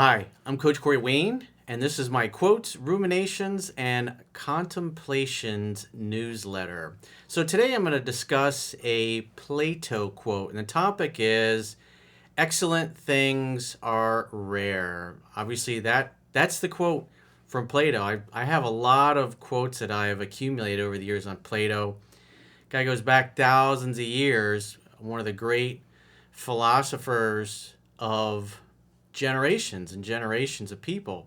Hi, I'm Coach Corey Wayne, and this is my quotes, ruminations, and contemplations newsletter. So today I'm going to discuss a Plato quote, and the topic is excellent things are rare. Obviously, that's the quote from Plato. I have a lot of quotes that I have accumulated over the years on Plato. Guy goes back thousands of years, one of the great philosophers of generations and generations of people.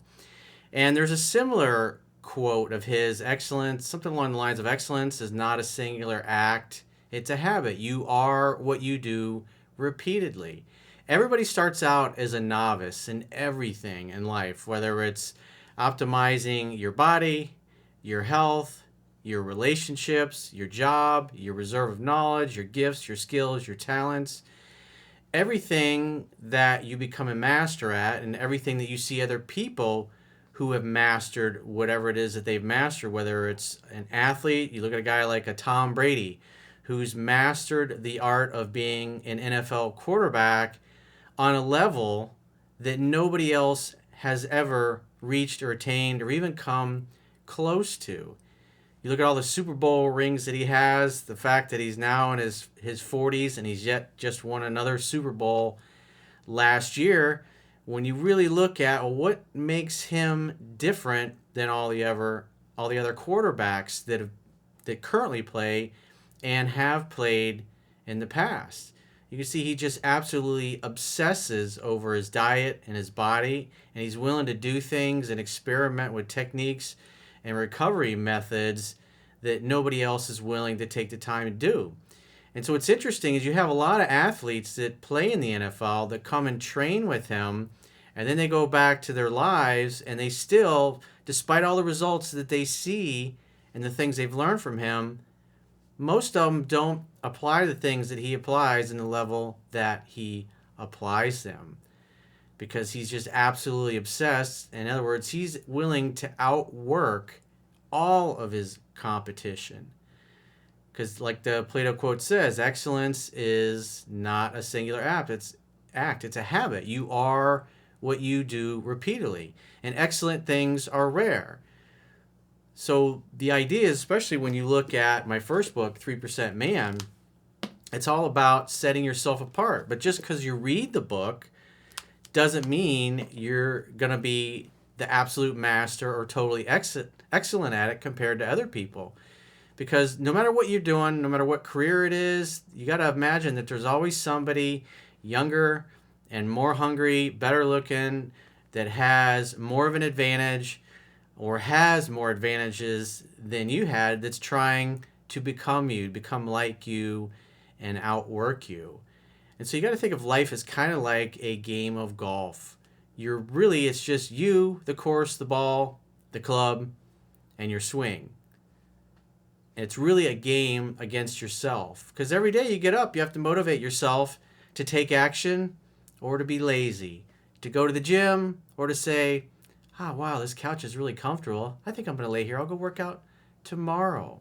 And there's a similar quote of his: excellence, something along the lines of excellence is not a singular act, it's a habit. You are what you do repeatedly. Everybody starts out as a novice in everything in life, whether it's optimizing your body, your health, your relationships, your job, your reserve of knowledge, your gifts, your skills, your talents, everything that you become a master at, and everything that you see other people who have mastered whatever it is that they've mastered, whether it's an athlete. You look at a guy like a Tom Brady who's mastered the art of being an NFL quarterback on a level that nobody else has ever reached or attained or even come close to. You look at all the Super Bowl rings that he has, the fact that he's now in his 40s and he's yet just won another Super Bowl last year. When you really look at what makes him different than all the other quarterbacks that currently play and have played in the past, you can see he just absolutely obsesses over his diet and his body, and he's willing to do things and experiment with techniques and recovery methods that nobody else is willing to take the time to do. And so what's interesting is you have a lot of athletes that play in the NFL that come and train with him, and then they go back to their lives and they still, despite all the results that they see and the things they've learned from him, most of them don't apply the things that he applies in the level that he applies them, because he's just absolutely obsessed. In other words, he's willing to outwork all of his competition. Because, like the Plato quote says, excellence is not a singular act, it's a habit. You are what you do repeatedly, and excellent things are rare. So the idea is, especially when you look at my first book, 3% Man, it's all about setting yourself apart. But just because you read the book doesn't mean you're going to be the absolute master or totally excellent at it compared to other people. Because no matter what you're doing, no matter what career it is, you got to imagine that there's always somebody younger and more hungry, better looking, that has more of an advantage or has more advantages than you had, that's trying to become you, become like you, and outwork you. And so you got to think of life as kind of like a game of golf. It's just you, the course, the ball, the club, and your swing. And it's really a game against yourself. Because every day you get up, you have to motivate yourself to take action or to be lazy, to go to the gym or to say, wow, this couch is really comfortable. I think I'm going to lay here. I'll go work out tomorrow.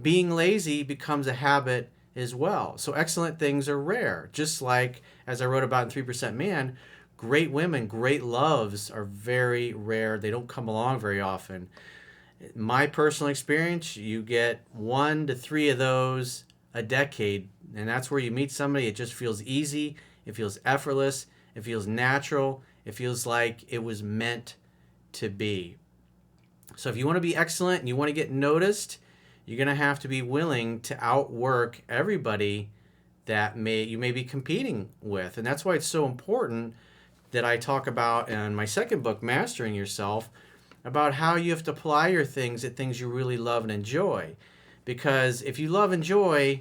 Being lazy becomes a habit as well. So excellent things are rare. Just like, as I wrote about in 3% Man, great women, great loves are very rare. They don't come along very often. My personal experience, you get 1 to 3 of those a decade, and that's where you meet somebody. It just feels easy. It feels effortless. It feels natural. It feels like it was meant to be. So if you want to be excellent and you want to get noticed, you're going to have to be willing to outwork everybody that you may be competing with. And that's why it's so important that I talk about in my second book, Mastering Yourself, about how you have to apply your things at things you really love and enjoy. Because if you love and enjoy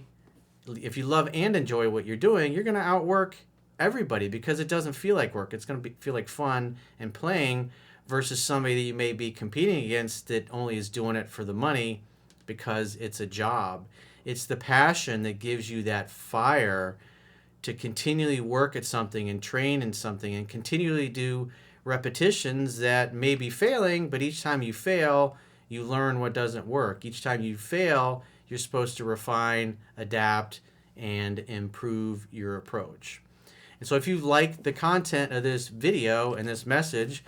what you're doing, you're going to outwork everybody, because it doesn't feel like work. It's going to feel like fun and playing, versus somebody that you may be competing against that only is doing it for the money because it's a job. It's the passion that gives you that fire to continually work at something and train in something and continually do repetitions that may be failing, but each time you fail, you learn what doesn't work. Each time you fail, you're supposed to refine, adapt, and improve your approach. And so if you like the content of this video and this message,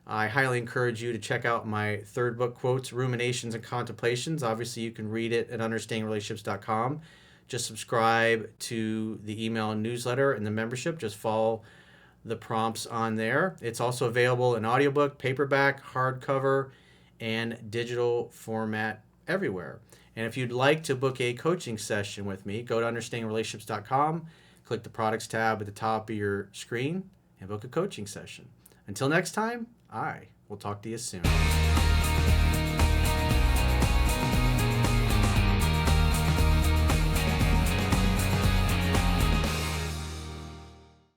I highly encourage you to check out my third book, Quotes, Ruminations, and Contemplations. Obviously, you can read it at understandingrelationships.com. Just subscribe to the email newsletter and the membership. Just follow the prompts on there. It's also available in audiobook, paperback, hardcover, and digital format everywhere. And if you'd like to book a coaching session with me, go to understandingrelationships.com, click the products tab at the top of your screen, and book a coaching session. Until next time, I will talk to you soon.